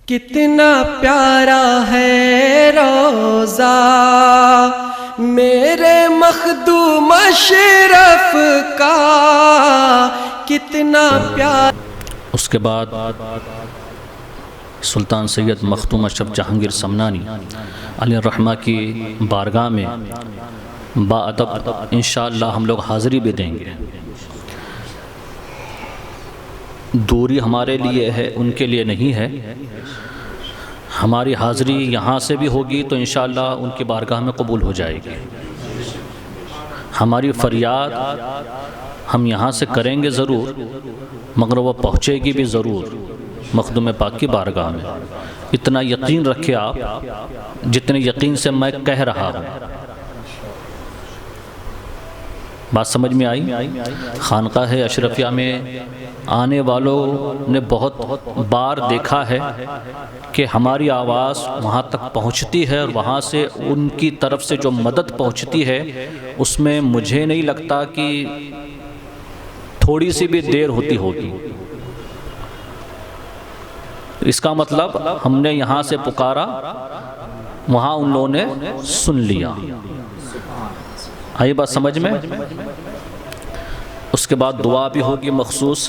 कितना प्यारा है रोज़ा मेरे मखदूम अशरफ का, कितना प्यारा। उसके बाद सुल्तान सैयद मखदूम अशरफ जहांगीर समनानी अलैहिर्रहमा की बारगाह में बाअदब इंशाअल्लाह हम लोग हाज़िरी भी देंगे। दूरी हमारे लिए है, उनके लिए नहीं है। हमारी हाज़िरी यहाँ से भी होगी तो इंशाअल्लाह उनकी बारगाह में कबूल हो जाएगी। हमारी फरियाद हम यहाँ से करेंगे ज़रूर, मगर वह पहुँचेगी भी ज़रूर मखदूम पाक की बारगाह में। इतना यकीन रखिए आप जितने यकीन से मैं कह रहा हूँ। बात समझ में आई? खानकाह अशरफिया में आने वालों ने बहुत बार देखा है कि हमारी आवाज़ वहाँ तक पहुँचती है और वहाँ से उनकी तरफ से जो मदद पहुँचती है उसमें मुझे नहीं लगता कि थोड़ी सी भी देर होती होगी। इसका मतलब हमने यहाँ से पुकारा, वहाँ उन लोगों ने सुन लिया। आई बात समझ में? उसके बाद दुआ भी होगी मखसूस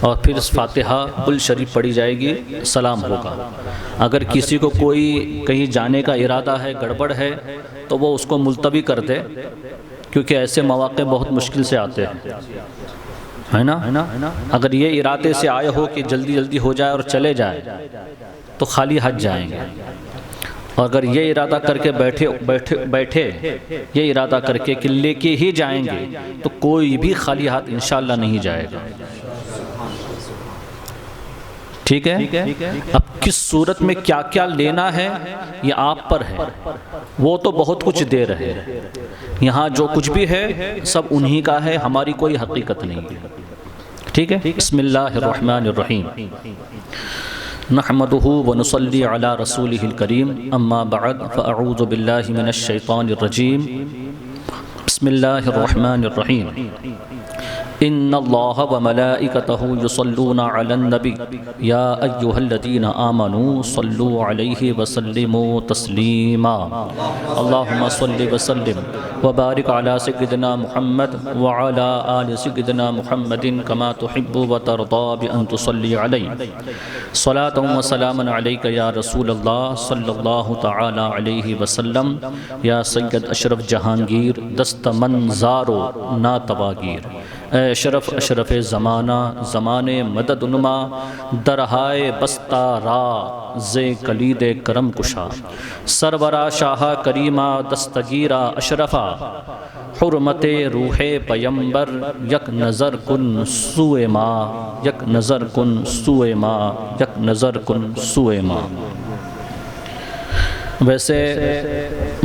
और फिर फातिहा कुल शरीफ पढ़ी जाएगी, सलाम होगा। अगर किसी को कोई कहीं जाने का इरादा है, गड़बड़ है, तो वो उसको मुलतवी कर दे, क्योंकि ऐसे मौक़े बहुत मुश्किल से आते हैं, है ना? अगर ये इरादे से आए हो कि जल्दी जल्दी हो जाए और चले जाए तो खाली हाथ जाएंगे, और अगर ये इरादा करके बैठे ये इरादा करके कि लेके ही जाएंगे तो कोई भी खाली हाथ इंशाअल्लाह नहीं जाएगा। ठीक है? अब किस सूरत में क्या क्या लेना है ये आप पर है। वो तो बहुत कुछ दे रहे हैं, यहाँ जो कुछ भी है सब उन्हीं का है, हमारी कोई हकीकत नहीं है। ठीक है? बिस्मिल्लाहिर्रहमानिर्रहीम। नहमदुहु व नुसल्ली अला रसूलिहिल करीम, अम्मा बअद, फ़अऊज़ु बिल्लाहि मिनश शैतानिर रजीम। बिस्मिल्लाहिर्रहमानिर्रहीम। इन्नल्लाह व मलाइकतहु युसल्लूना अलन नबी या अय्युहल्लज़ीना आमनू सल्लू अलैहि व सल्लिमू तस्लीमा। अल्लाहुम्मा सल्लि व सल्लिम व बारिक अला सय्यिदिना मुहम्मद व अला आलि सय्यिदिना मुहम्मदिन कमा तुहिब्बु व तर्दा बि अन तुसल्ली अलैहि। सलातun व सलामन अलैका या रसूलल्लाह सल्लल्लाहु तआला अलैहि वसल्लम। या सय्यद अशरफ जहांगीर दस्त मंजारो ना तवागीर। अशरफ अशरफ ज़माना ज़माने मदद नुमा, दरहाए बस्ता रा जे कलीद करम कुशा। सरवरा शाह करीमा दस्तगीरा अशरफा, हुर्मते रूहे पयंबर यक नज़र कुन सुए मा, यक नज़र कुन सुए मा, यक नज़र कुन सुए मा। वैसे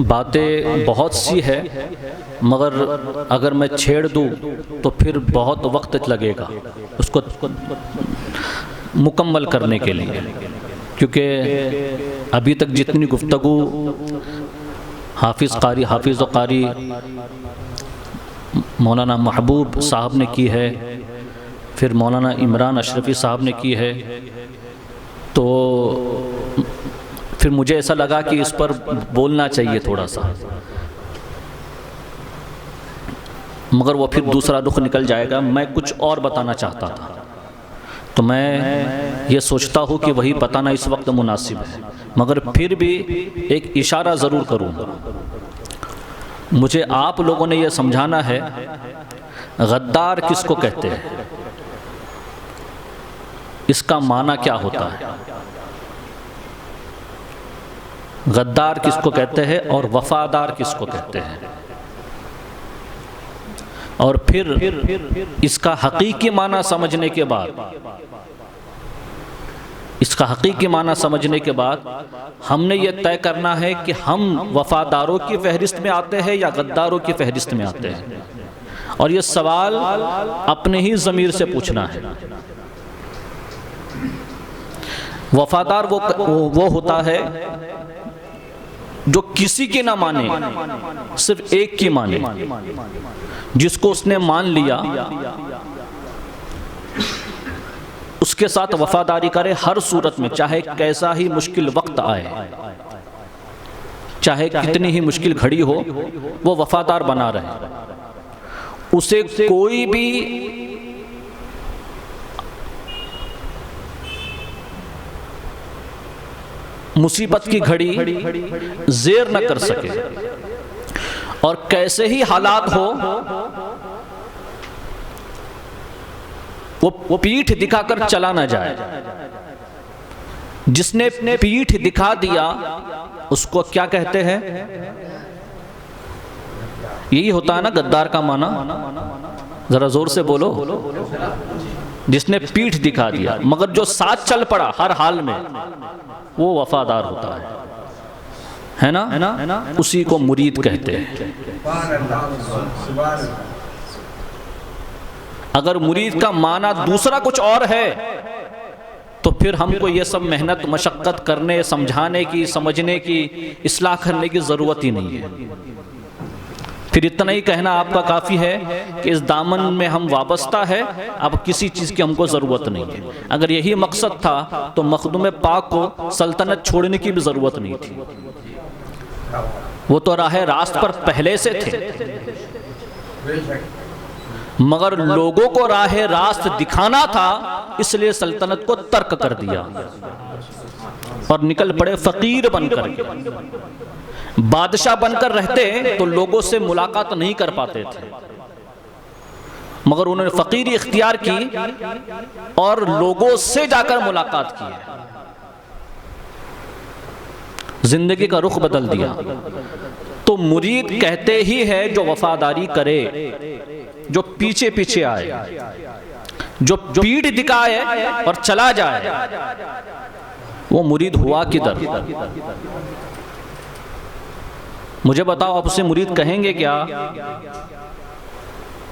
बातें बहुत सी है, मगर अगर मैं छेड़ दूँ तो फिर बहुत वक्त लगेगा उसको मुकम्मल करने के लिए, क्योंकि अभी तक जितनी गुफ्तगू हाफिज़ कारी मौलाना महबूब साहब ने की है, फिर मौलाना इमरान अशरफी साहब ने की है, तो फिर मुझे ऐसा लगा कि इस पर बोलना चाहिए थोड़ा सा, मगर वो फिर दूसरा रुख निकल जाएगा। मैं कुछ और बताना चाहता था, तो मैं ये सोचता हूँ कि वही बताना इस वक्त मुनासिब है, मगर फिर भी एक इशारा ज़रूर करूँगा। मुझे आप लोगों ने यह समझाना है गद्दार किसको कहते हैं, इसका माना क्या होता है, गद्दार किसको कहते हैं और वफादार किसको कहते हैं, और फिर इसका हकीकी माना समझने के बाद हमने ये तय करना है कि हम वफादारों की फहरिस्त में आते हैं या गद्दारों की फहरिस्त में आते हैं, और ये सवाल अपने ही ज़मीर से पूछना है। वफादार वो होता है जो किसी की ना माने, सिर्फ एक की माने, जिसको उसने मान लिया उसके साथ वफादारी करे हर सूरत में, चाहे कैसा ही मुश्किल वक्त आए, चाहे कितनी ही मुश्किल घड़ी हो, वो वफादार बना रहे। उसे कोई भी मुसीबत की घड़ी ज़ेर न कर सके, और कैसे ही हालात हो वो पीठ दिखाकर चला ना जाए। जिसने पीठ दिखा दिया उसको क्या कहते हैं? यही होता है ना गद्दार का माना, जरा जोर से बोलो। जिसने पीठ दिखा दिया मगर जो साथ चल पड़ा हर हाल में, वो वफादार होता है ना? उसी को मुरीद कहते हैं। अगर मुरीद का माना दूसरा कुछ और है तो फिर हमको ये सब मेहनत मशक्क़त करने, समझाने की, समझने की, इस्लाह करने की ज़रूरत ही नहीं है। फिर इतना ही कहना आपका काफ़ी है कि इस दामन में हम वाबस्ता है, अब किसी चीज़ की हमको ज़रूरत नहीं है। अगर यही मकसद था तो मखदूम पाक को सल्तनत छोड़ने की भी ज़रूरत नहीं थी। वो तो राह रास्त पर पहले से थे, मगर लोगों को राह रास्त दिखाना था, इसलिए सल्तनत को तर्क कर दिया और निकल पड़े फ़कीर बनकर के। बादशाह बनकर रहते तो लोगों से मुलाकात नहीं कर पाते थे, मगर उन्होंने फ़कीरी इख्तियार की और लोगों से जाकर मुलाकात की, जिंदगी का रुख बदल दिया। तो मुरीद कहते ही है जो वफादारी करे, जो पीछे पीछे आए, जो पीठ दिखाए और चला जाए, वो मुरीद हुआ किधर? मुझे बताओ, आप उसे मुरीद कहेंगे क्या?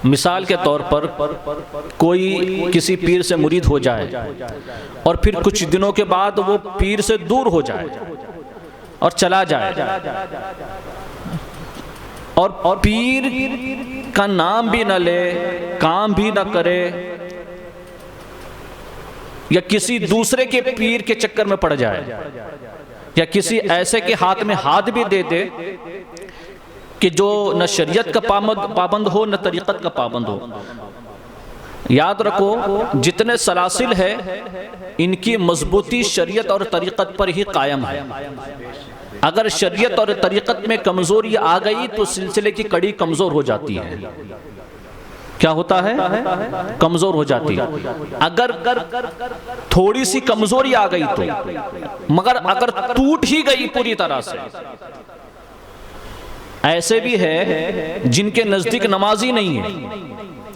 मिसाल के तौर पर कोई किसी पीर से मुरीद हो जाए और फिर कुछ दिनों के बाद वो पीर से दूर हो जाए और चला जाए, और पीर का नाम भी न ले, काम भी न करे, या किसी दूसरे के पीर के चक्कर में पड़ जाए, या किसी ऐसे के हाथ में हाथ भी दे दे कि जो न शरीयत का पाबंद हो न तरीक़त का पाबंद हो। याद रखो, जितने सलासिल है इनकी मजबूती शरीयत और तरीक़त पर ही कायम है। अगर शरीयत और तरीक़त में कमज़ोरी आ गई तो सिलसिले की कड़ी कमज़ोर हो जाती है। क्या होता है? कमज़ोर हो जाती है। अगर थोड़ी सी कमज़ोरी आ गई तो, मगर अगर टूट ही गई पूरी तरह से। ऐसे भी है जिनके नज़दीक नमाजी नहीं है,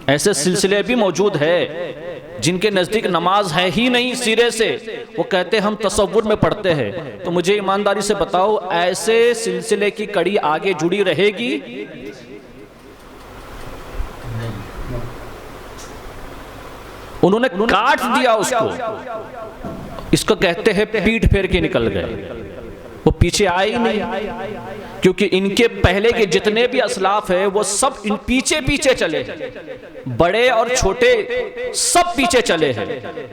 ऐसे सिलसिले भी मौजूद है जिनके नज़दीक नमाज है ही नहीं सिरे से, वो कहते हम तसव्वुर में पढ़ते हैं। तो मुझे ईमानदारी से बताओ, ऐसे सिलसिले की कड़ी आगे जुड़ी रहेगी? उन्होंने काट दिया उसको, इसको कहते हैं पीठ फेर के निकल गए, वो पीछे आए ही नहीं। क्योंकि इनके पहले के जितने भी असलाफ है वो सब इन पीछे पीछे चले हैं, बड़े और छोटे सब पीछे चले हैं।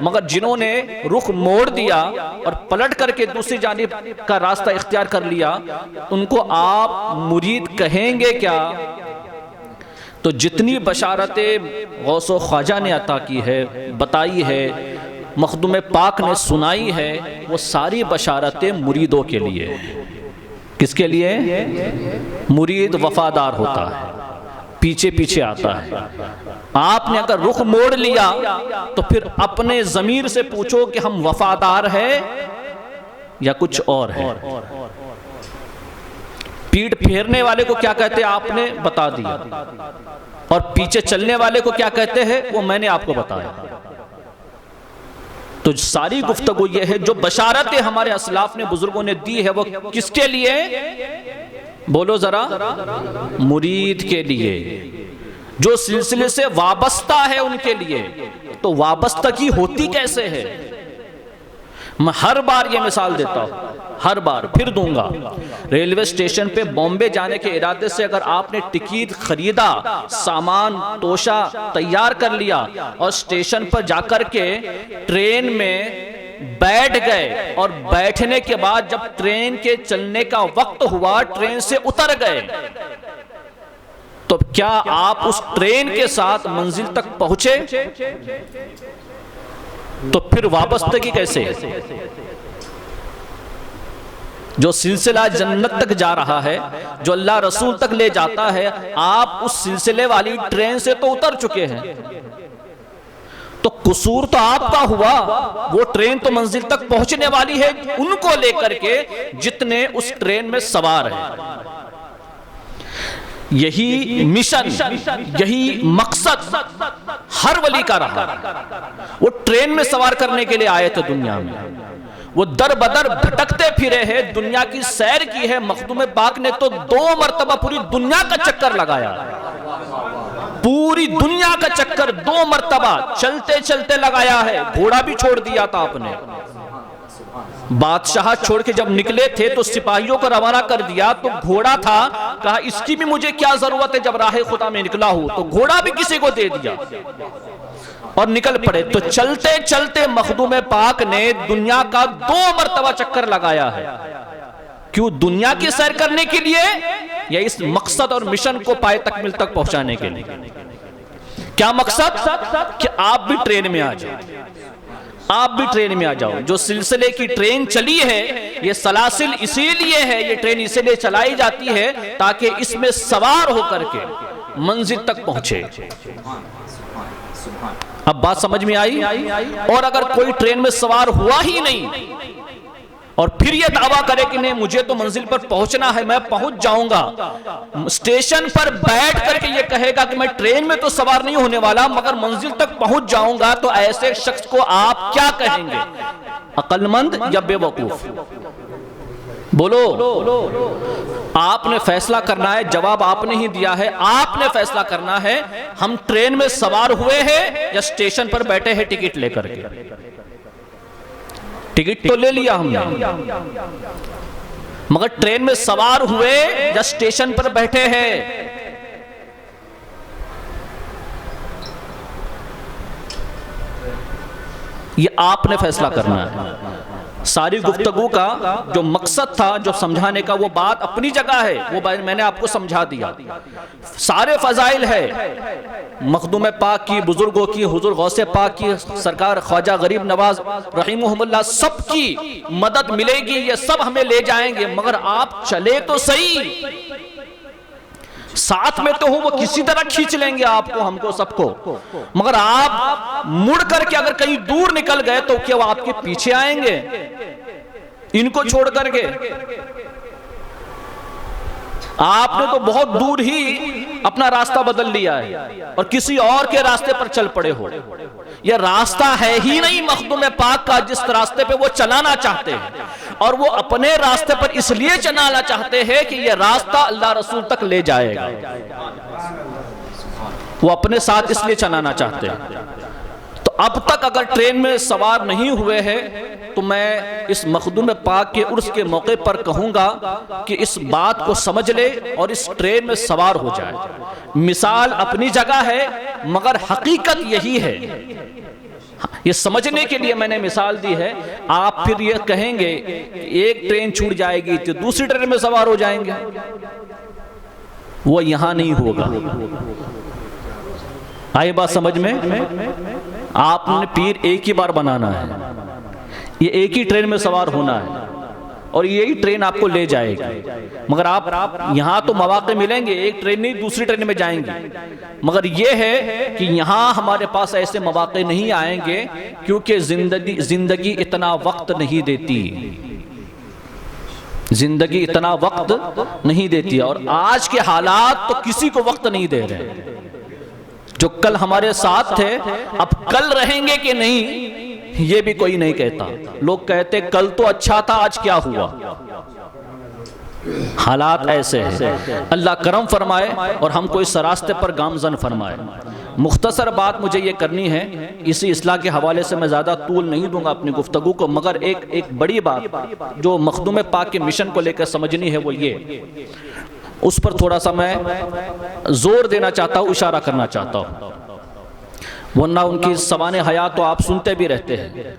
मगर जिन्होंने रुख मोड़ दिया और पलट करके दूसरी जानिब का रास्ता इख्तियार कर लिया, उनको आप मुरीद कहेंगे क्या? तो जितनी बशारतें गौसो ख्वाजा ने अता की है, बताई है, मखदूम पाक ने सुनाई है, वो सारी बशारतें मुरीदों के लिए। किसके लिए? मुरीद वफादार होता है, पीछे पीछे आता है। आपने अगर रुख मोड़ लिया तो फिर अपने ज़मीर से पूछो कि हम वफादार हैं या कुछ और है। पीठ फेरने वाले को क्या कहते हैं आपने बता दिया, और पीछे चलने वाले को क्या कहते हैं वो मैंने आपको बताया। तो सारी गुफ्तगू ये है, जो बशारतें हमारे असलाफ ने, बुजुर्गों ने दी है, वो किसके लिए? बोलो जरा। मुरीद के लिए, जो सिलसिले से वाबस्ता है उनके लिए। तो वाबस्तगी होती कैसे है? मैं हर बार ये मिसाल देता हूँ, हर बार फिर दूंगा। रेलवे स्टेशन पे बॉम्बे जाने के इरादे से अगर आपने टिकट खरीदा, सामान तोशा तैयार कर लिया और स्टेशन पर जाकर के ट्रेन में बैठ गए और बैठने के बाद जब ट्रेन के चलने का वक्त हुआ, ट्रेन से उतर गए, तो क्या आप उस ट्रेन के साथ मंजिल तक पहुंचे? तो फिर वापसगी कैसे? जो सिलसिला जन्नत तक जा रहा है, जो अल्लाह रसूल तक ले जाता है, आप उस सिलसिले वाली ट्रेन से तो उतर चुके हैं, तो कसूर तो आपका हुआ। वो ट्रेन तो मंजिल तक पहुंचने वाली है उनको लेकर के जितने उस ट्रेन में सवार हैं। यही मिशन, यही मकसद हर वली का रहा। वो ट्रेन में सवार करने के लिए आए थे दुनिया में, वो दर बदर भटकते फिरे हैं, दुनिया की सैर की है। मखदूम पाक ने तो 2 मरतबा पूरी दुनिया का चक्कर लगाया, पूरी दुनिया का चक्कर 2 मरतबा चलते चलते लगाया है। घोड़ा भी छोड़ दिया था आपने, बादशाह छोड़ के जब निकले थे तो सिपाहियों को रवाना कर दिया, तो घोड़ा था, कहा इसकी भी मुझे क्या जरूरत है, जब राहे खुदा में निकला हूं, तो घोड़ा भी किसी को दे दिया और निकल पड़े। तो चलते चलते मखदूम पाक ने दुनिया का 2 मरतबा चक्कर लगाया है। क्यों? दुनिया की सैर करने के लिए या इस मकसद और मिशन को पाए तकमील तक पहुंचाने के लिए? क्या मकसद? कि आप भी ट्रेन में आ जाओ, आप भी ट्रेन में आ जाओ। जो सिलसिले की ट्रेन चली है, ये सलासिल इसीलिए है, ये ट्रेन इसीलिए चलाई जाती है ताकि इसमें सवार होकर के मंजिल तक पहुंचे। अब बात समझ में आई? और अगर कोई ट्रेन में सवार हुआ ही नहीं और फिर यह दावा करे कि नहीं मुझे तो मंजिल पर पहुंचना है, मैं पहुंच जाऊंगा, स्टेशन पर बैठ करके ये कहेगा कि मैं ट्रेन में तो सवार नहीं होने वाला मगर मंजिल तक पहुंच जाऊंगा, तो ऐसे शख्स को आप क्या कहेंगे? अक्लमंद या बेवकूफ? बोलो। आपने फैसला करना है, जवाब आपने ही दिया है, आपने फैसला करना है हम ट्रेन में सवार हुए हैं या स्टेशन पर बैठे हैं टिकट लेकर के। टिकट तो ले लिया हमने, मगर ट्रेन में सवार हुए या स्टेशन पर बैठे हैं? ये आपने फैसला करना है। सारी गुफ्तगू का जो मकसद था, जो समझाने का, वो बात अपनी जगह है, वो मैंने आपको समझा दिया। सारे फजाइल है मखदूम पाक की, बुजुर्गों की, हुजूर गौसे पाक की, सरकार ख्वाजा गरीब नवाज रहीमुहुमुल्लाह, सबकी मदद मिलेगी, ये सब हमें ले जाएंगे, मगर आप चले तो सही, साथ में तो हो, वो किसी तरह खींच लेंगे आपको, हमको, सबको, मगर आप मुड़ करके अगर कहीं दूर निकल गए तो क्या वो आपके पीछे आएंगे इनको छोड़ करके? आपने तो बहुत दूर ही अपना रास्ता बदल लिया है और किसी और के रास्ते पर चल पड़े हो। यह रास्ता है ही नहीं मखदूम पाक का जिस रास्ते पे वो चलाना चाहते हैं, और वो अपने रास्ते पर इसलिए चलाना चाहते हैं कि यह रास्ता अल्लाह रसूल तक ले जाएगा। वो अपने साथ इसलिए चलाना चाहते हैं। तो अब तक अगर ट्रेन में सवार नहीं हुए हैं तो मैं इस मखदूम पाक के उर्स के मौके पर कहूंगा कि इस बात को समझ ले और इस ट्रेन में सवार हो जाए। मिसाल अपनी जगह है मगर हकीकत यही है। ये समझने के लिए मैंने मिसाल दी है। आप फिर ये कहेंगे एक ट्रेन छूट जाएगी तो दूसरी ट्रेन में सवार हो जाएंगे, वो यहां नहीं होगा। आई बात समझ में? आपने पीर एक ही बार बनाना है, ये एक ही ट्रेन में सवार होना है और यही ट्रेन आपको ले जाएगी। मगर आप यहां तो मौके मिलेंगे, एक ट्रेन नहीं दूसरी ट्रेन में जाएंगे, मगर ये है कि यहां हमारे पास ऐसे मौके नहीं आएंगे क्योंकि जिंदगी इतना वक्त नहीं देती, जिंदगी इतना वक्त नहीं देती। और आज के हालात तो किसी को वक्त नहीं दे रहे। जो कल हमारे साथ थे अब कल रहेंगे कि नहीं ये भी कोई नहीं कहता। लोग कहते कल तो अच्छा था, आज क्या हुआ। हालात ऐसे हैं। अल्लाह करम फरमाए और हमको इस रास्ते पर गामजन फरमाए। मुख्तसर बात मुझे ये करनी है, इसी इस्लाह के हवाले से मैं ज़्यादा तूल नहीं दूंगा अपनी गुफ्तगू को, मगर एक बड़ी बात जो मखदूम पाक के मिशन को लेकर समझनी है वो ये, उस पर थोड़ा सा मैं जोर देना चाहता हूँ, इशारा करना चाहता हूँ, वरना उनकी सवाने हयात तो आप सुनते भी रहते हैं।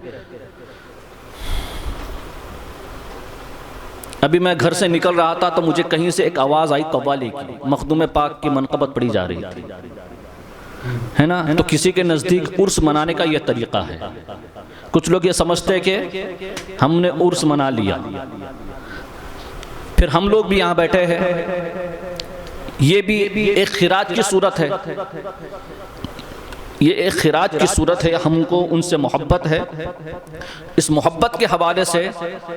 अभी मैं घर से निकल रहा था तो मुझे कहीं से एक आवाज़ आई कव्वाली की, मखदूम पाक की मनक़बत पढ़ी जा रही थी, है ना। तो किसी के नज़दीक उर्स मनाने का यह तरीक़ा है। कुछ लोग ये समझते हैं कि हमने उर्स मना लिया, फिर हम लोग भी यहाँ बैठे हैं, ये भी एक खिराज की सूरत है, ये एक खिराज की सूरत है, हमको उनसे मोहब्बत है। इस मोहब्बत के हवाले से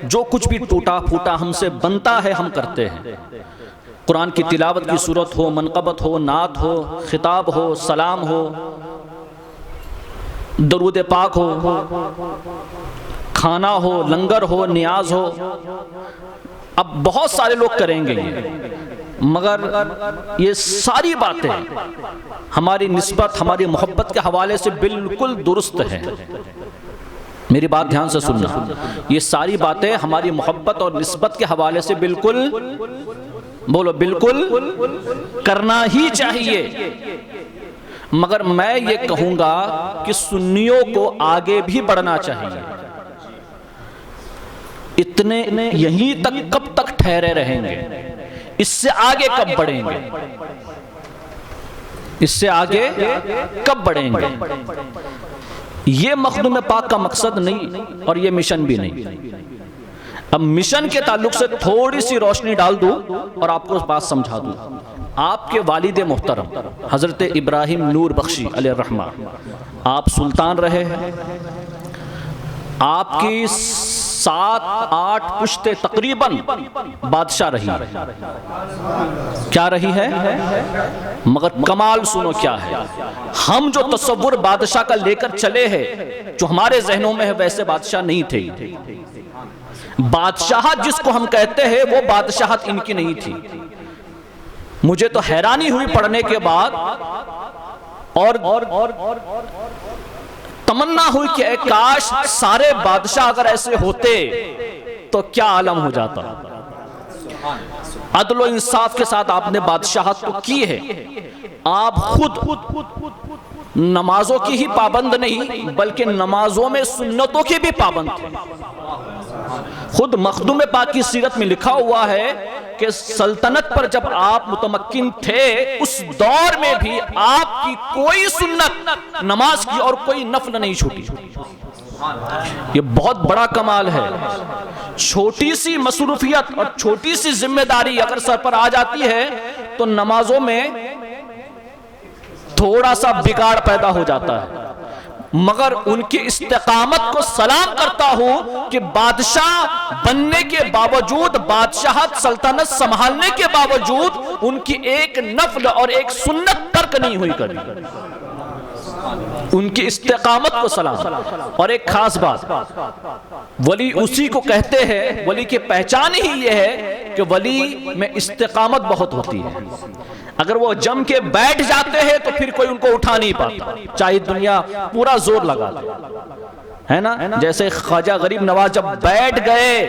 जो कुछ भी टूटा फूटा हमसे बनता है हम करते हैं। कुरान की तिलावत की सूरत हो, मनक़बत हो, नात हो, खिताब हो, सलाम हो, दरूद पाक हो, खाना हो, लंगर हो, नियाज हो, अब बहुत सारे लोग करेंगे ये, मगर ये सारी बातें हमारी निस्बत, हमारी मोहब्बत के हवाले से बिल्कुल दुरुस्त है। मेरी बात ध्यान से सुनना, ये सारी बातें हमारी मोहब्बत और निस्बत के हवाले से बिल्कुल, बोलो बिल्कुल करना ही चाहिए। मगर मैं ये कहूँगा कि सुन्नियों को आगे भी बढ़ना चाहिए। इतने यहीं तक कब तक ठहरे रहेंगे? इससे आगे कब बढ़ेंगे? इससे आगे कब बढ़ेंगे? ये मखदूम पाक का मकसद नहीं और ये मिशन भी नहीं। अब मिशन के ताल्लुक से थोड़ी सी रोशनी डाल दूं और आपको बात समझा दूं। आपके वालिद मोहतरम हजरत इब्राहिम नूर बख्शी अलैहिर्रहमा, आप सुल्तान रहे हैं, आपकी 7-8 पुश्ते तकरीबन बादशाह रही है। क्या रही है? मगर कमाल सुनो क्या है, हम जो तसव्वुर बादशाह का लेकर चले हैं, जो हमारे जहनों में है, वैसे बादशाह नहीं थे। बादशाहत जिसको हम कहते हैं वो बादशाहत इनकी नहीं थी। मुझे तो हैरानी हुई पढ़ने के बाद और तमन्ना हुई कि काश सारे बादशाह अगर ऐसे होते तो क्या आलम हो जाता। अदल व इंसाफ के साथ आपने बादशाहत तो की है। आप खुद नमाजों की ही पाबंद नहीं बल्कि नमाजों में सुन्नतों की भी पाबंद थे। खुद मखदूम पाक की सीरत में लिखा हुआ है कि सल्तनत पर जब आप मुतमक्किन थे उस दौर में भी आपकी कोई सुन्नत नमाज की और कोई नफल नहीं छूटी। ये बहुत बड़ा कमाल है। छोटी सी मसरूफियत और छोटी सी जिम्मेदारी अगर सर पर आ जाती है तो नमाजों में थोड़ा सा बिगाड़ पैदा हो जाता है। मगर उनकी इस्तिकामत को सलाम करता हूं कि बादशाह बनने के बावजूद, बादशाहत सल्तनत संभालने के बावजूद उनकी एक नफल और एक सुन्नत तर्क नहीं हुई कभी। उनकी इस्तिकामत को सलाम। और एक खास बात, वली उसी को कहते हैं, वली की पहचान ही यह है कि वली में इस्तिकामत बहुत होती है। अगर वो जम के बैठ जाते हैं तो फिर कोई उनको उठा नहीं पाता, चाहे दुनिया पूरा जोर लगा दे, है ना। जैसे ख्वाजा गरीब नवाज जब बैठ गए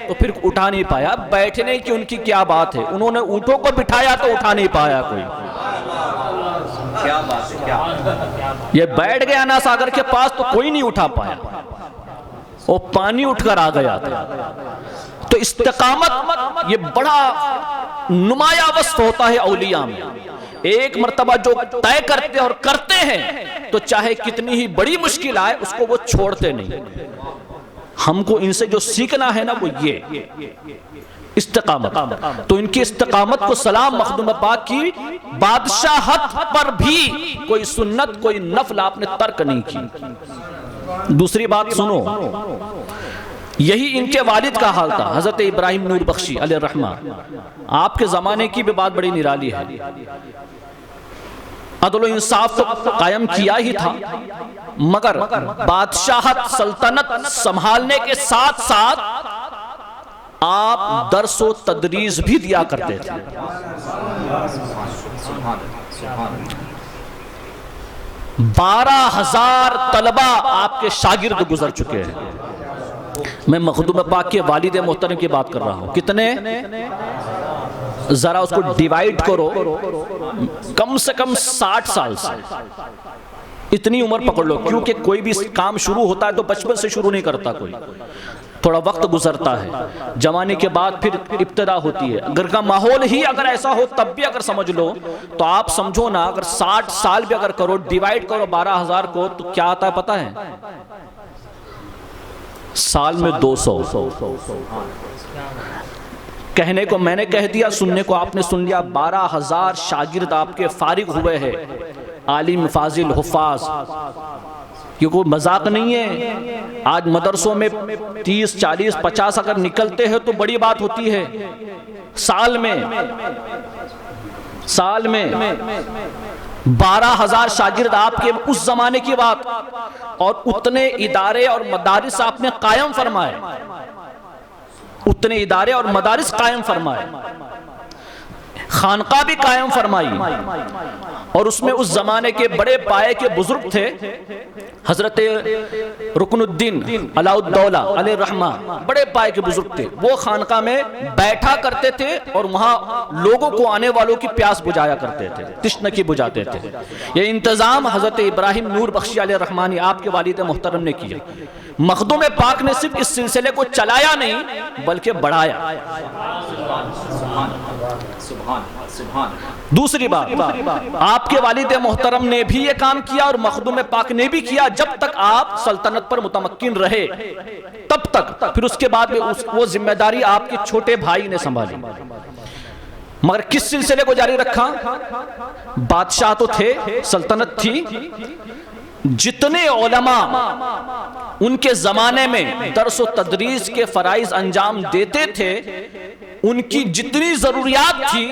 तो फिर उठा नहीं पाया। बैठने की उनकी क्या बात है, उन्होंने ऊँटों को बिठाया तो उठा नहीं पाया कोई। क्या बात है, क्या ये बैठ गया ना सागर के पास तो कोई नहीं उठा पाया, वो पानी उठकर आ गया था। तो इस्तिकामत ये बड़ा नुमाया वस्फ होता है औलिया में। एक मर्तबा जो तय करते और करते हैं तो चाहे कितनी ही बड़ी मुश्किल आए उसको वो छोड़ते नहीं। हमको इनसे जो सीखना है ना वो ये इस्तिकामत। तो इनकी इस्तिकामत को सलाम। मखदूम पाक की बादशाहत पर भी कोई सुन्नत, कोई नफल आपने तर्क नहीं की। दूसरी बात सुनो, यही इनके वालिद का हाल था, हजरत इब्राहिम नूर बख्शी अलैहिर्रहमा। आपके जमाने की भी बात बड़ी निराली है। अदल व इंसाफ तो कायम किया ही था, मगर बादशाहत सल्तनत संभालने के साथ साथ आप दर्स व तदरीस भी दिया करते थे। 12,000 तलबा आपके शागिर्द गुजर चुके हैं। मैं मखदूम पाक के वालिद मोहतरम की बात कर रहा हूं। कितने? जरा उसको डिवाइड करो, कम से कम 60 साल से इतनी उम्र पकड़ लो, क्योंकि कोई भी काम शुरू होता है तो बचपन से शुरू नहीं करता, कोई थोड़ा वक्त गुजरता है, जवानी के बाद फिर इब्तिदा होती है। घर का माहौल ही अगर ऐसा हो तब भी अगर समझ लो तो आप समझो ना, अगर 60 साल भी अगर करो, डिवाइड करो 12,000 को, तो क्या आता है पता है? साल में 200। कहने को मैंने कह दिया, सुनने को आपने सुन लिया। 12,000 शागिर्द आपके फारिग हुए हैं, आलिम, फाजिल, हुफ्फाज। ये कोई मजाक नहीं है। आज मदरसों में 30, 40, 50 अगर निकलते हैं तो बड़ी बात होती है। साल में 12,000 शागिर्द आपके, उस जमाने की बात, और उतने इदारे और मदारिस आपने कायम फरमाए, उतने इदारे और मदारिस कायम फरमाए, खानका भी कायम फरमाई। और उसमें उस जमाने के बड़े पाए के बुजुर्ग थे, हजरत रुकनुद्दीन अलाउद्दौला अलैहि रहमा, बड़े पाए के बुजुर्ग थे। वो खानका में बैठा करते थे और वहां लोगों को, आने वालों की प्यास बुझाया करते थे, तिश्नकी बुझाते थे। ये इंतजाम हजरत इब्राहिम नूर बख्शी अलैहि रहमानी, आपके वालिद मोहतरम ने किया। मखदूम पाक ने सिर्फ इस सिलसिले को चलाया नहीं बल्कि बढ़ाया। दूसरी बात, आपके वालिद मोहतरम ने भी ये काम किया और मखदूम पाक ने भी किया। जब तक आप सल्तनत पर मुतमक्किन रहे तब तक, फिर उसके बाद में वो जिम्मेदारी आपके छोटे भाई ने संभाली। मगर किस सिलसिले को जारी रखा? बादशाह तो थे, सल्तनत थी, जितने उलमा उनके जमाने में दर्स व तदरीस के फराइज अंजाम देते थे, उनकी जितनी जरूरियात थी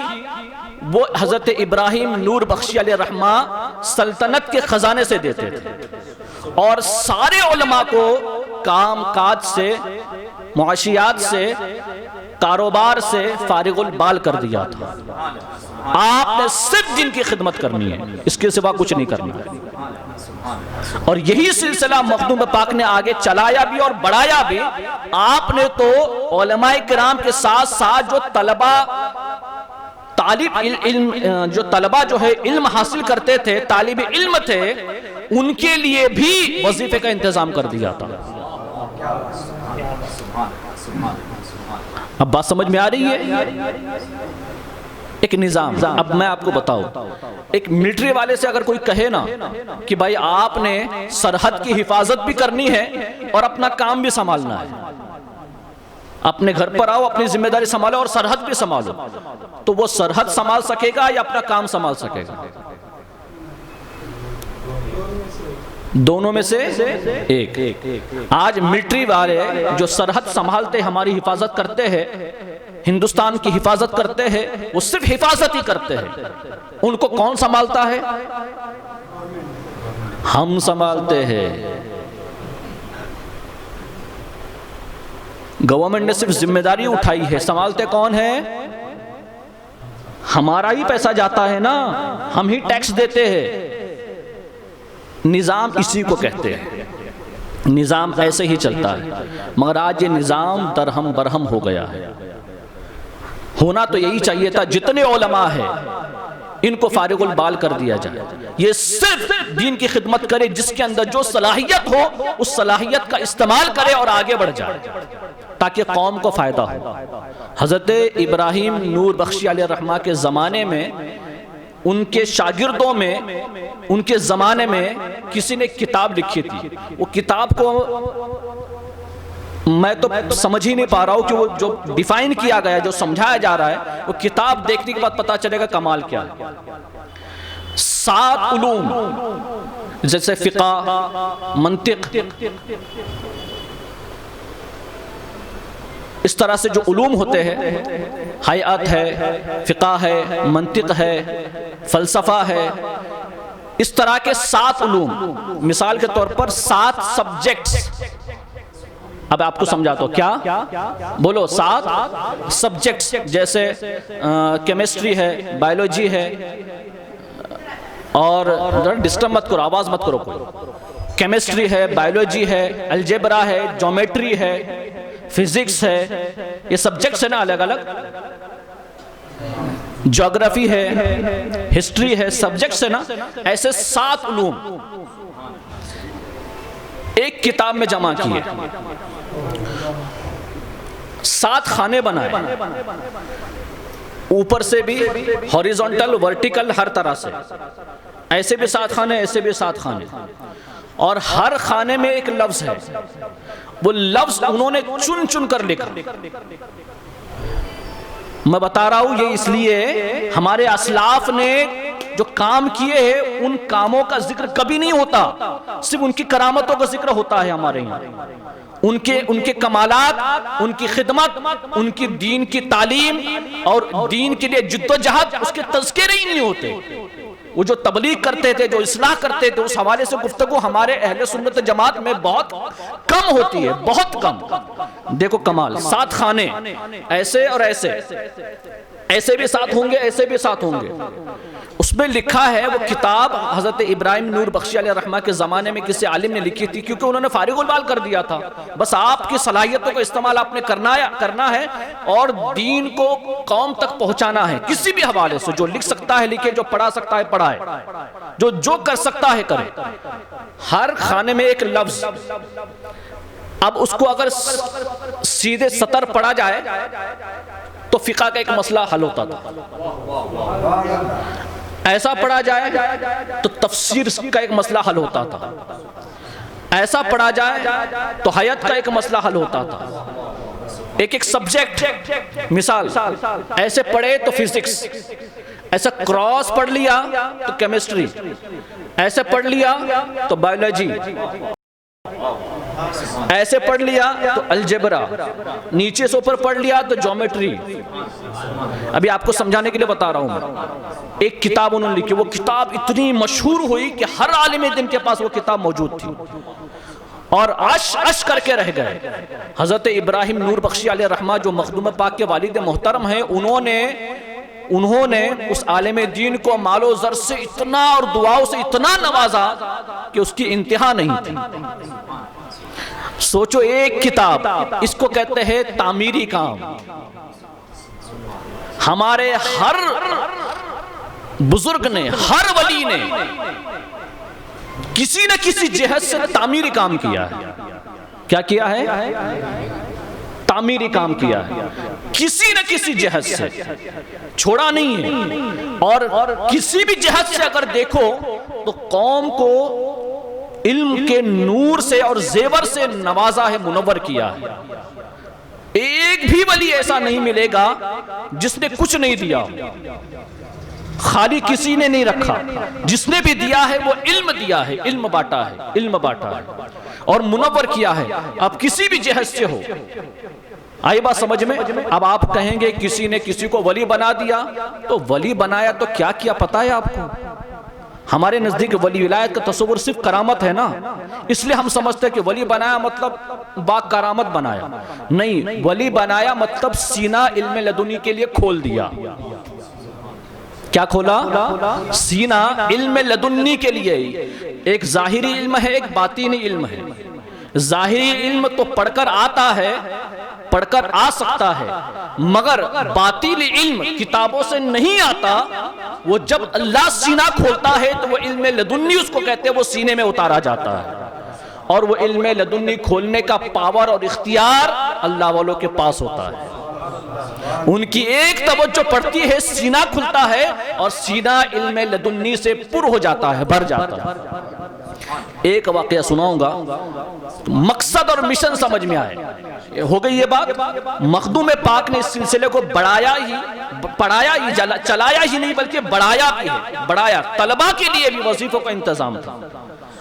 वो हजरत इब्राहिम नूर बख्शी अलैहि रहमा सल्तनत के खजाने से देते थे। और सारे उलमा को काम काज से, मुआशियात से, कारोबार से फारिगुल बाल कर दिया था। आपने सिर्फ दिन की खिदमत करनी है, इसके सिवा कुछ नहीं करना है। और यही सिलसिला मखदूम पाक ने आगे चलाया भी और बढ़ाया भी। आपने तो उलमाए किराम के साथ साथ जो तलबा तालिब इल्म, जो तलबा जो है इल्म हासिल करते थे, तालिब इल्म थे, उनके लिए भी वजीफे का इंतजाम कर दिया था। अब बात समझ में आ रही है? एक निजाम। अब मैं आपको बताऊं, एक मिलिट्री वाले से अगर कोई कहे ना कि भाई आपने सरहद की हिफाजत भी करनी है और अपना काम भी संभालना है, अपने घर पर आओ, अपनी जिम्मेदारी संभालो और सरहद भी संभालो, तो वो सरहद संभाल सकेगा या अपना काम संभाल सकेगा? दोनों में से एक। आज मिलिट्री वाले जो सरहद संभालते, हमारी हिफाजत करते हैं, हिंदुस्तान की हिफाजत करते हैं, वो सिर्फ हिफाजत ही करते हैं। उनको कौन संभालता है? हम संभालते हैं। गवर्नमेंट ने सिर्फ जिम्मेदारी उठाई है, संभालते कौन है? हमारा ही पैसा जाता है ना, हम ही टैक्स देते हैं। निजाम इसी को कहते हैं। निजाम ऐसे ही चलता है, मगर आज ये निजाम दरहम बरहम हो गया है। होना तो यही चाहिए था, जितने उलमा है इनको फारिगुल बाल कर दिया जाए। ये सिर्फ दीन की खिदमत करे, जिसके अंदर जो सलाहियत हो उस सलाहियत का इस्तेमाल करे और आगे बढ़ जाए, ताकि कौम को फायदा हो। हजरत इब्राहिम नूर बख्शी अलैहि रहमा के ज़माने में, उनके शागिर्दों में, उनके ज़माने में किसी ने किताब लिखी थी। वो किताब को मैं तो समझ ही नहीं पा रहा हूँ कि वो जो डिफाइन किया गया, जो समझाया जा रहा है, वो किताब देखने के बाद पता चलेगा कमाल क्या है। 7 उलूम जैसे फिक़ा, मंतिक, इस तरह से जो उलूम होते हैं, हयात है, फिक़ा है, मंतिक है, फ़लसफ़ा है, इस तरह के 7 उलूम, मिसाल के तौर पर 7 सब्जेक्ट्स। अब आपको समझाता हूं, क्या बोलो? 7 सब्जेक्ट्स, जैसे केमिस्ट्री है, बायोलॉजी है, और डिस्टर्ब मत करो, आवाज मत करो कोई। केमिस्ट्री है, बायोलॉजी है, अलजेब्रा है, ज्योमेट्री है, फिजिक्स है, ये सब्जेक्ट्स है ना अलग अलग, ज्योग्राफी है, हिस्ट्री है, सब्जेक्ट्स है ना, ऐसे 7 उलूम एक किताब में जमा किए, 7 खाने बनाए, ऊपर से भी हॉरिजॉन्टल वर्टिकल हर तरह से, ऐसे भी 7 खाने, ऐसे भी 7 खाने, और हर खाने में एक लफ्ज है, वो लफ्ज उन्होंने चुन चुन कर लिखा। मैं बता रहा हूं ये इसलिए, हमारे असलाफ ने जो काम किए हैं उन कामों का जिक्र कभी नहीं होता, सिर्फ उनकी करामतों का जिक्र होता है हमारे यहाँ, उनके कमालात, उनकी खिदमत, उनकी दीन की तालीम और दीन के लिए जिद्दोजहद, उसके तज़किरे ही नहीं होते। वो जो तबलीग करते थे, जो इस्लाह करते थे, उस हवाले से गुफ्तगू हमारे अहले सुन्नत जमात में बहुत कम होती है, बहुत कम। देखो कमाल, 7 खाने ऐसे और ऐसे, ऐसे भी 7 होंगे, ऐसे भी 7 होंगे। उसमें लिखा है, वो किताब हजरत इब्राहिम नूर बख्शी अलैहि रहमा के ज़माने में किसी आलिम ने लिखी थी, क्योंकि उन्होंने फारिगुल बाल कर दिया था। बस आपकी सलाहियतों का इस्तेमाल आपने करना है और दीन को कौम तक पहुंचाना है, किसी भी हवाले से। जो लिख सकता है लिखे, जो पढ़ा सकता है पढ़ाए, जो कर सकता है करे। हर खाने में एक लफ्ज, अब उसको अगर सीधे सतर पढ़ा जाए तो फिक़ा का एक मसला हल होता था, ऐसा पढ़ा जाए तो तफसीर का एक मसला हल होता था, ऐसा पढ़ा जाए तो हयत का एक मसला हल होता था। एक एक सब्जेक्ट, मिसाल ऐसे पढ़े तो फिजिक्स, ऐसा क्रॉस पढ़ लिया तो केमिस्ट्री, ऐसे पढ़ लिया तो बायोलॉजी, ऐसे पढ़ लिया तो अलजेब्रा, नीचे से ऊपर पढ़ लिया तो ज्योमेट्री। अभी आपको समझाने के लिए बता रहा हूं मैं। एक किताब उन्होंने लिखी, वो किताब इतनी मशहूर हुई कि हर आलिम दिन के पास वो किताब मौजूद थी और अश करके रह गए। हजरत इब्राहिम नूर बख्शी अलैहि रहमा, जो मखदूम पाक के वालिद मोहतरम हैं, उन्होंने उस आलिम दीन को मालो ज़र से इतना और दुआओं से इतना नवाजा कि उसकी इंतहा नहीं थी। सोचो, एक किताब, इसको कहते हैं तामीरी काम। हमारे हर बुजुर्ग ने, हर वली ने किसी न किसी जहत से तामीरी काम किया है। क्या किया है? तामीरी काम किया है, किसी न किसी जहत से, छोड़ा नहीं है। और किसी भी जहत से अगर देखो तो कौम को इल्म के नूर से और जेवर से नवाजा है, मुनव्वर किया है। एक भी वली ऐसा नहीं मिलेगा जिसने कुछ नहीं दिया, खाली किसी ने नहीं रखा। जिसने भी दिया है वो इल्म दिया है, इल्म बांटा है, इल्म बांटा है और मुनव्वर किया है। अब किसी भी जहत से हो, आई बात समझ में? अब आप कहेंगे किसी ने किसी को वली बना दिया, तो वली बनाया तो क्या किया पता है आपको? हमारे नजदीक वली विलायत का तस्वुर सिर्फ करामत है ना, इसलिए हम समझते हैं कि वली बनाया मतलब बाकरामत बनाया। नहीं, वली बनाया मतलब सीना इल्म लदुनी के लिए खोल दिया। क्या खोला? सीना इल्म लदुन्नी के लिए। एक जाहिरी इल्म है, एक बातीनी इल्म है। जाहिरी इल्म तो पढ़कर आता है, पढ़कर आ सकता है, मगर बातीनी इल्म किताबों से नहीं आता। वो जब अल्लाह सीना खोलता है तो वो इल्म लदुन्नी उसको कहते हैं, वो सीने में उतारा जाता है। और वो इल्म लदुन्नी खोलने का पावर और इख्तियार अल्लाह वालों के पास होता है। उनकी एक तवज्जो पड़ती है, सीना खुलता है और सीना इल्म लदुन्नी से पुर हो जाता है, भर जाता है। एक वाकया सुनाऊंगा, मकसद और मिशन समझ में आए। हो गई ये बात। मखदूम पाक ने इस सिलसिले को बढ़ाया ही, पढ़ाया ही, चलाया ही नहीं बल्कि बढ़ाया भी है। बढ़ाया, तलबा के लिए भी वजीफों का इंतजाम था।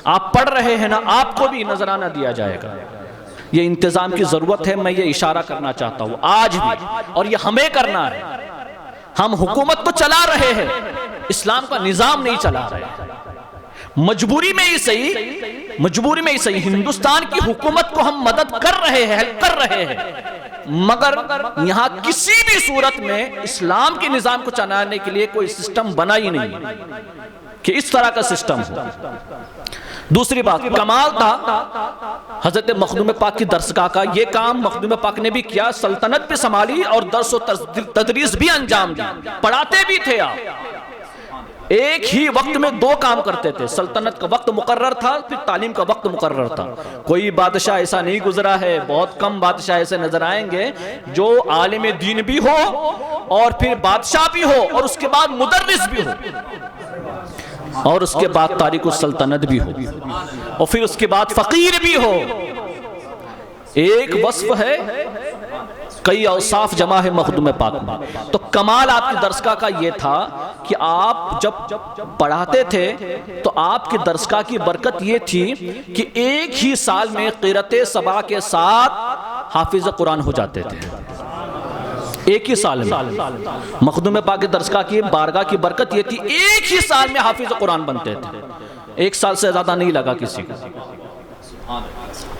आप पढ़ रहे हैं ना, आपको भी नजराना दिया जाएगा। ये इंतजाम की जरूरत है, मैं ये इशारा करना चाहता हूं आज भी, और ये हमें करना है। हम हुकूमत तो चला रहे हैं, इस्लाम का निजाम नहीं चला रहे। मजबूरी में ही सही, मजबूरी में ही सही, हिंदुस्तान की हुकूमत को हम मदद कर रहे हैं, हेल्प कर रहे हैं, मगर यहां किसी भी सूरत में इस्लाम के निजाम को चलाने के लिए कोई सिस्टम बना ही नहीं है। कि इस तरह का सिस्टम हो। दूसरी बात, कमाल था हजरत मखदूम पाक की दरसगाह का। ये काम मखदूम पाक ने भी किया, सल्तनत भी संभाली और दर्स और तदरीस भी अंजाम दी, पढ़ाते भी थे आप। एक ही वक्त में दो काम करते थे। सल्तनत का वक्त मुकर्रर था, फिर तालीम का वक्त मुकर्रर था। कोई बादशाह ऐसा नहीं गुजरा है, बहुत कम बादशाह ऐसे नजर आएंगे जो आलिम दीन भी हो और फिर बादशाह भी हो और उसके बाद मुदर्रिस भी हो और उसके बाद तारिक सल्तनत भी हो और फिर उसके बाद फकीर भी हो। एक वस्फ है, कई औसाफ जमा है मखदूम पाक में। तो कमाल आपकी दरसगाह का ये था कि आप जब पढ़ाते थे तो आपकी दरसगाह की बरकत ये थी कि एक ही साल में क़िरात सबा के साथ हाफिज कुरान हो जाते थे। एक ही साल में मखदूम पाक की दरसगाह की बारगाह की बरकत ये थी, एक ही साल में हाफिज कुरान बनते थे। एक साल से ज्यादा नहीं लगा किसी को।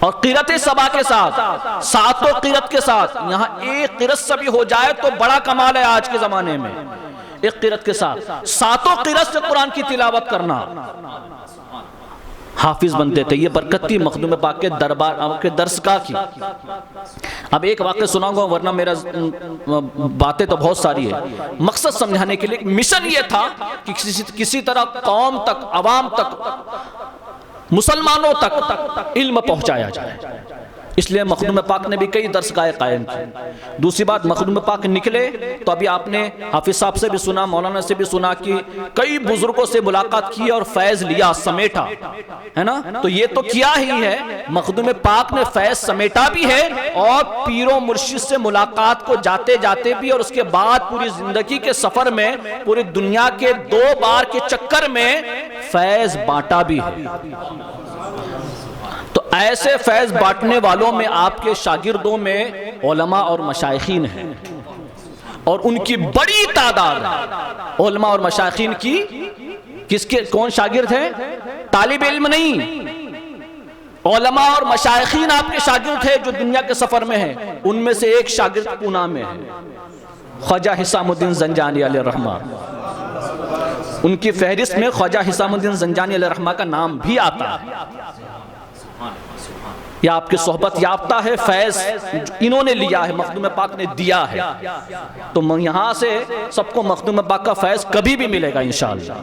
और क़िरात सबा के साथ, सातों क़िरत के साथ, यहां एक क़िरत से भी हो जाए तो बड़ा कमाल है आज के जमाने में। एक क़िरत के साथ सातों क़िरत से कुरान की तिलावत करना, हाफिज बनते थे। ये बरकत थी मखदूम पाक के दरबार के दरसगाह की। अब एक वाक़या सुनाऊंगा, वरना मेरा बातें तो बहुत सारी है। मकसद समझाने के लिए, मिशन ये था कि किसी तरह कौम तक, अवाम तक, मुसलमानों तक इल्म पहुंचाया जाए। इसलिए मखदूम पाक ने भी कई दरसगाहें कायम की। दूसरी बात, मखदूम पाक निकले तो अभी आपने हाफिज साहब से भी सुना, मौलाना से भी सुना कि कई बुजुर्गों से मुलाकात की और फैज लिया, समेटा, है ना। तो ये तो किया ही है, मखदूम पाक ने फैज समेटा भी है और पीरों मुर्शिद से मुलाकात को जाते जाते भी और उसके बाद पूरी जिंदगी के सफर में पूरी दुनिया के 2 बार के चक्कर में फैज बांटा भी है। तो ऐसे फैज बांटने वालों में आपके शागिर्दों में उलमा और मशाइखीन हैं और उनकी बड़ी तादाद है। उलमा और मशाइखीन की किसके कौन शागिर्द हैं? तालिब इल्म नहीं, उलमा और मशाइखीन आपके शागिर्द हैं जो दुनिया के सफर में हैं। उनमें से एक शागिर्द पूना में है, ख्वाजा हिसामुद्दीन ज़ंजानी अलैहिर्रहमा। उनकी फहरिस्त में ख्वाजा हिसामुद्दीन ज़ंजानी अलैहिर्रहमा का नाम भी आता है। या आपके सोहबत याफ्ता है, फैज इन्होंने लिया है, मखदूम पाक ने दिया है। तो यहां से सबको मखदूम पाक का फैज कभी भी मिलेगा इंशाअल्लाह।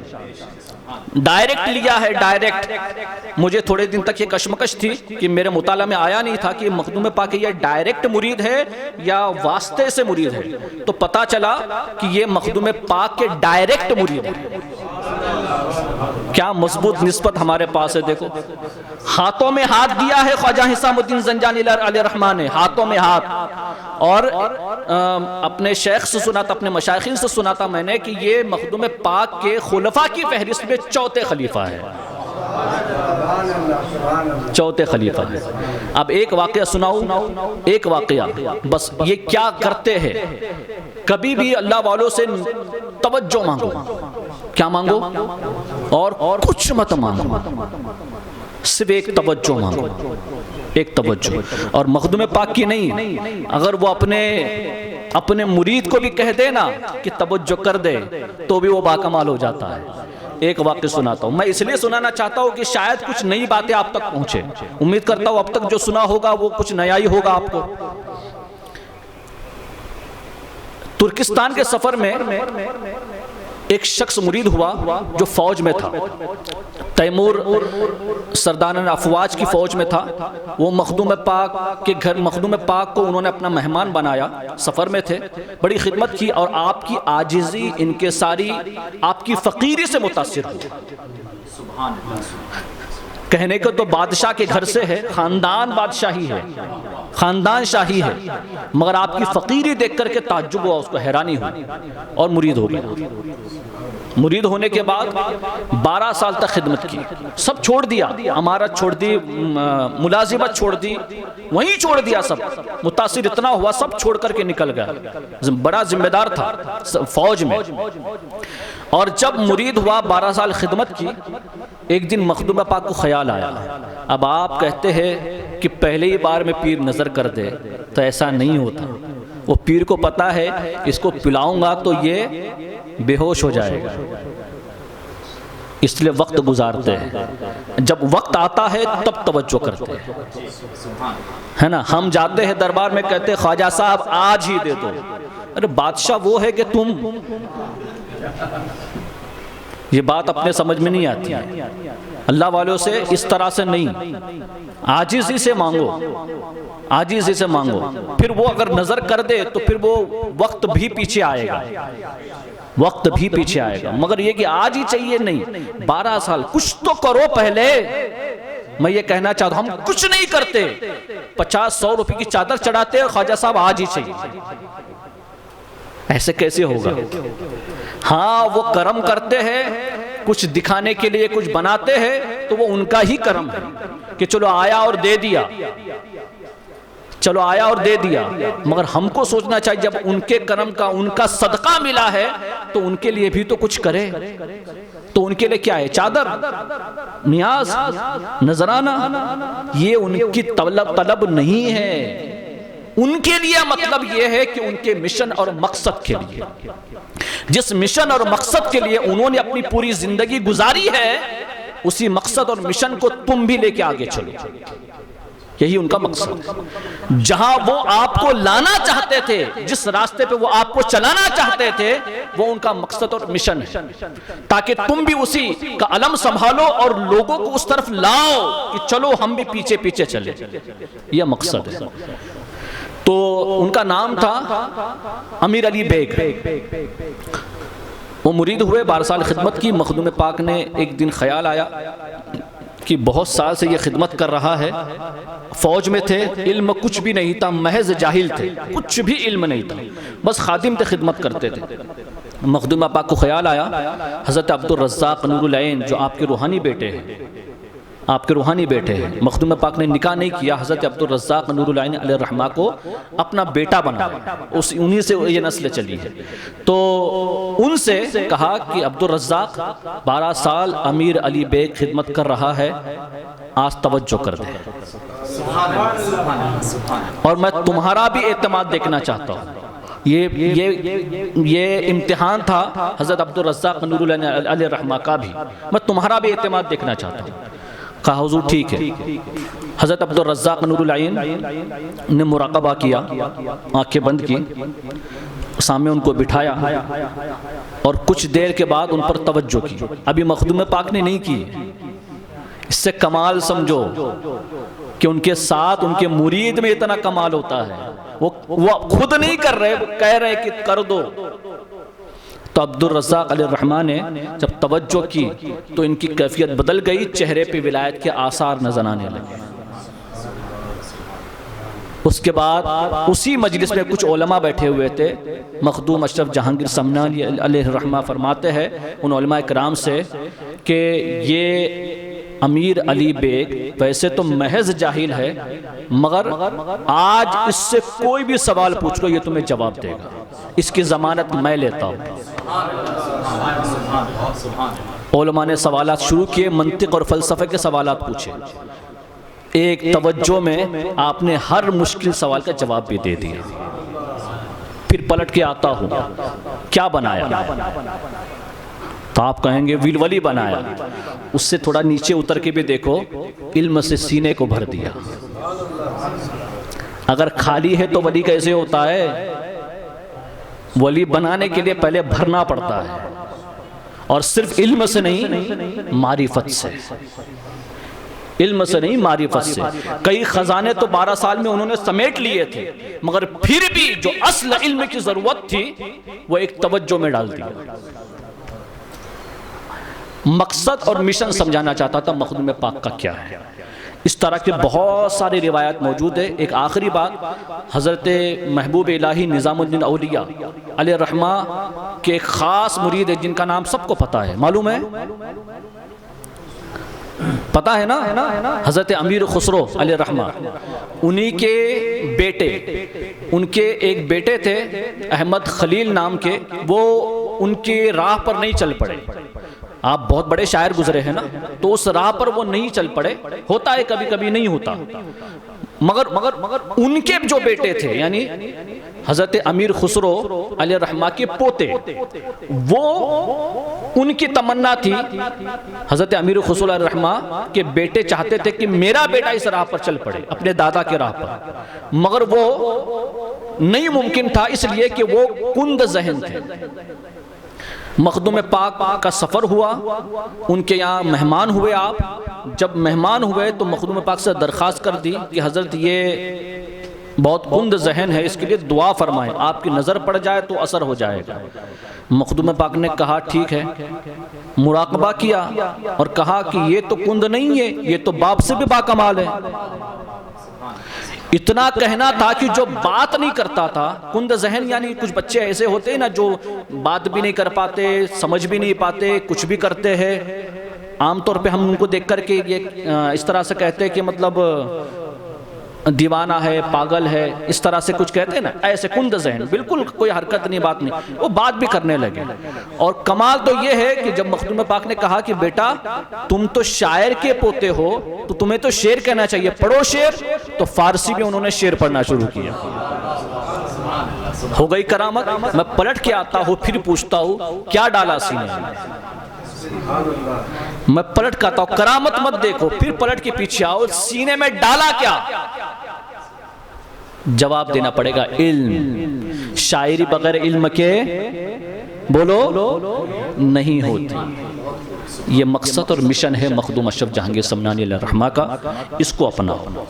डायरेक्ट लिया है, डायरेक्ट। मुझे थोड़े दिन तक ये कशमकश थी कि मेरे मुताला में आया नहीं था कि मखदूम पाक ये डायरेक्ट मुरीद है या वास्ते से मुरीद है। तो पता चला कि ये मखदूम पाक के डायरेक्ट मुरीद है। क्या मजबूत निस्बत हमारे पास है। देखो, हाथों में हाथ दिया है ख्वाजा हिसामुद्दीन ज़ंजानी अलैहिर्रहमा ने, हाथों में हाथ। और अपने शेख से सुना था, अपने मशाइखीन से सुना था मैंने कि ये मखदूम पाक के खुलफा की फहरिस्त में चौथे खलीफा है, चौथे खलीफा है। अब एक वाकया सुनाऊं, एक वाकया बस। ये क्या करते हैं, कभी भी अल्लाह वालों से तवज्जो मांगो। क्या मांगो? और कुछ मत मांगो, सिर्फ एक तवज्जो मांगो, एक तवज्जो। और मखदूम पाक की नहीं, अगर वो अपने मुरीद को भी कह दे ना कि तवज्जो कर दे तो भी वो बाकमाल हो जाता है। एक वाक्य सुनाता हूँ, मैं इसलिए सुनाना चाहता हूँ कि शायद कुछ नई बातें आप तक पहुंचे। उम्मीद करता हूँ अब तक जो सुना होगा वो कुछ नया ही होगा आपको। तुर्किस्तान के सफर में एक शख्स मुरीद हुआ जो फौज में था, तैमूर सरदार अफवाज की फौज में था। वो मखदूम पाक के घर, मखदूम पाक को उन्होंने अपना मेहमान बनाया, सफ़र में थे, बड़ी खिदमत की और आपकी आजिज़ी, इनके सारी आपकी फ़कीरी से मुतासिर हुआ। कहने को तो बादशाह के घर से है, ख़ानदान बादशाही है, ख़ानदान शाही है, मगर आपकी फ़कीरी देख करके ताज्जुब हुआ, उसको हैरानी हुई और मुरीद हो गया। मुरीद होने के बाद 12 साल तक खिदमत की, सब छोड़ दिया, अमारत छोड़ दी, मुलाजिमत छोड़ दी, वहीं छोड़ दिया सब। मुतासिर इतना हुआ सब छोड़ करके निकल गया। बड़ा जिम्मेदार था फौज में। और जब मुरीद हुआ, 12 साल खिदमत की, एक दिन मखदूम पाक को ख्याल आया। अब आप कहते हैं कि पहले ही बार में पीर नज़र कर दे, तो ऐसा नहीं होता। वो पीर को पता है इसको पिलाऊंगा तो ये बेहोश हो जाएगा, इसलिए वक्त गुजारते हैं, जब वक्त आता है तब तवज्जो करते हैं, है ना। हम जाते हैं दरबार में, कहते हैं ख्वाजा साहब आज ही दे दो। अरे बादशाह वो है कि तुम, ये बात अपने समझ में नहीं आती। अल्लाह वालों से इस तरह से नहीं, आजिज़ी से मांगो, आजिज़ी से मांगो। फिर वो अगर नजर कर दे तो फिर वो वक्त भी पीछे आएगा, वक्त भी पीछे आएगा। मगर ये कि आज ही चाहिए नहीं, 12 साल कुछ तो करो पहले। मैं ये कहना चाहता हूं, हम कुछ नहीं करते, 50-100 रुपए की चादर चढ़ाते हैं, ख्वाजा साहब आज ही चाहिए। ऐसे कैसे होगा? हाँ, वो कर्म करते हैं, कुछ दिखाने के लिए कुछ बनाते हैं, तो वो उनका ही कर्म है कि चलो आया और दे दिया, चलो आया और दे दिया। मगर हमको सोचना चाहिए जब उनके कर्म का, उनका सदका मिला है तो उनके लिए भी तो कुछ करे। तो उनके लिए क्या है? चादर, नियाज, नजराना, ये उनकी तलब नहीं है। उनके लिए मतलब ये है कि उनके मिशन और मकसद के लिए, जिस मिशन और मकसद के लिए उन्होंने अपनी पूरी जिंदगी गुजारी है, उसी मकसद और मिशन को तुम भी लेके आगे चलो। यही उनका मकसद। जहां वो आपको लाना चाहते थे, जिस रास्ते पे वो आपको चलाना चाहते थे, वो उनका मकसद और मिशन है, ताकि तुम भी उसी का अलम संभालो और लोगों को उस तरफ लाओ कि चलो हम भी पीछे पीछे चले। यह मकसद है। तो उनका नाम था अमीर अली बेग। वो मुरीद हुए, 12 साल खिदमत की। मखदूम पाक ने एक दिन ख्याल आया कि बहुत साल से ये खिदमत कर रहा है, फौज में थे, इल्म कुछ भी नहीं था, महज जाहिल थे, कुछ भी इल्म नहीं था, बस खादिम थे, खिदमत करते थे। मखदूम पाक को ख्याल आया, हज़रत अब्दुल रज़्ज़ाक़ नूरुल ऐन जो आपके रूहानी बेटे हैं, आपके रूहानी बेटे हैं, मखदूम पाक ने निकाह नहीं किया, हज़रत अब्दुल रज़्ज़ाक़ नूरुल ऐन अलैहि रहमा को अपना बेटा बना, उन्हीं से ये नस्ल चली है। तो उनसे कहा कि अब्दुल रज़्ज़ाक़ 12 साल अमीर अली बेग खिदमत कर रहा है, आज तवज्जो कर दे, और मैं तुम्हारा भी एतमाद देखना चाहता हूँ। ये इम्तिहान था हज़रत अब्दुल रज़्ज़ाक़ नूरुल ऐन अलैहि रहमा का भी, मैं तुम्हारा भी एतमाद देखना चाहता हूँ। कहा हुजूर ठीक है। हज़रत अब्दुल रज़्ज़ाक़ नूरुल ऐन ने मुराक़बा किया, आंखें बंद की, सामने उनको बिठाया और कुछ देर के बाद उन पर तवज्जो की। अभी मखदूम पाक ने नहीं की। इससे कमाल समझो कि उनके साथ उनके मुरीद में इतना कमाल होता है। वो खुद नहीं कर रहे, वो कह रहे कि कर दो। तो अब्दुल रज़्ज़ाक़ अलैहि रहमा ने जब तवज्जो की तो इनकी कैफियत बदल गई, चेहरे पे विलायत के आसार नजर आने लगे। उसके बाद उसी मजलिस में कुछ उलमा बैठे हुए थे। मखदूम अशरफ जहांगीर समनानी अलैहि रहमा फरमाते हैं उन उलमा इकराम से कि ये अमीर अली बेग वैसे तो महज जाहिल है, मगर आज इससे कोई भी सवाल पूछ लो ये तुम्हें जवाब देगा, इसकी ज़मानत मैं लेता हूँ। उलमा ने सवालात शुरू किए, मंतिक और फ़लसफ़े के सवालात पूछे। एक तवज्जो में आपने हर मुश्किल सवाल का जवाब भी दे दिया। फिर पलट के आता हूँ, क्या बनाया? तो आप कहेंगे विलवली बनाया। उससे थोड़ा नीचे उतर के भी देखो, इल्म से सीने को भर दिया। अगर खाली है तो वली कैसे होता है? वली बनाने के लिए पहले भरना पड़ता है, और सिर्फ इल्म से नहीं, मारिफत से। इल्म से नहीं, मारिफत से। कई खजाने तो 12 साल में उन्होंने समेट लिए थे, मगर फिर भी जो असल इल्म की जरूरत थी वो एक तवज्जो में डाल दिया। मकसद और मिशन समझाना चाहता था मखदूम पाक का क्या है। इस तरह के बहुत सारी रिवायत मौजूद है। एक आखिरी बात, हज़रत महबूब इलाही निज़ामुद्दीन औलिया अलैहि रहमा के एक ख़ास मुरीद है जिनका नाम सबको पता है, मालूम है? पता है ना? हज़रत अमीर खुसरो अलैहि रहमा, उन्हीं के बेटे, उनके एक बेटे थे अहमद खलील नाम के, वो उनके राह पर नहीं चल पड़े। आप बहुत बड़े शायर गुजरे हैं ना, तो उस राह पर वो नहीं चल पड़े। होता है, कभी कभी नहीं होता। मगर उनके जो बेटे थे यानी हजरत अमीर खुसरो अलैहि रहमा के पोते, वो उनकी तमन्ना थी, हजरत अमीर खुसरो अलैहि रहमा के बेटे चाहते थे कि मेरा बेटा इस राह पर चल पड़े, अपने दादा के राह पर, मगर वो नहीं मुमकिन था, इसलिए कि वो कुंद ज़हन थे। मखदूम पाक का सफ़र हुआ, उनके यहाँ मेहमान हुए आप। जब मेहमान हुए तो मखदूम पाक से दरख्वास्त कर दी कि हज़रत ये बहुत कुंद जहन है, इसके लिए दुआ फरमाएं, आपकी नज़र पड़ जाए तो असर हो जाएगा। मखदूम पाक ने कहा ठीक है, मुराकबा किया और कहा कि ये तो कुंद नहीं है, ये तो बाप से भी बाकमाल है। इतना कहना था कि जो बात नहीं करता था, कुंद जहन यानी कुछ बच्चे ऐसे होते हैं ना जो बात भी नहीं कर पाते, समझ भी नहीं पाते, कुछ भी करते हैं। आमतौर पे हम उनको देख कर के ये इस तरह से कहते हैं कि मतलब दीवाना है, पागल है, इस तरह से कुछ कहते हैं ना, ऐसे कुंद जहन, बिल्कुल कोई हरकत नहीं, बात नहीं, वो बात भी करने लगे। और कमाल तो ये है कि जब मखदूम पाक ने कहा कि बेटा तुम तो शायर के पोते हो, तो तुम्हें तो शेर कहना चाहिए, पढ़ो शेर, तो फारसी में उन्होंने शेर पढ़ना शुरू किया। हो गई करामत। मैं पलट के आता हूँ, फिर पूछता हूँ क्या डाला सीने में, मैं पलट के आता हूँ, करामत मत देखो, फिर पलट के पीछे आओ, सीने में डाला क्या? जवाब देना पड़ेगा इल्म। शायरी बगैर इल्म के बोलो नहीं होती। ये मकसद और मिशन है मखदूम अशरफ जहांगीर समनानी अलैहि रहमा का, इसको अपनाओ।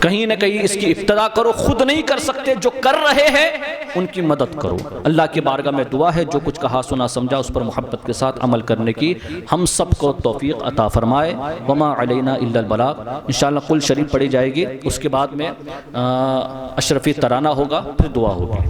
कहीं ना कहीं इसकी इब्तदा करो, खुद नहीं कर सकते, जो कर रहे हैं उनकी मदद करो। अल्लाह की बारगाह में दुआ है जो कुछ कहा सुना समझा उस पर मोहब्बत के साथ अमल करने की हम सबको तौफीक अता फरमाए। वमा अलैना इल्लल बलाग। इंशाअल्लाह कुल शरीफ पढ़ी जाएगी, उसके बाद में अशरफी तराना होगा, फिर दुआ होगी।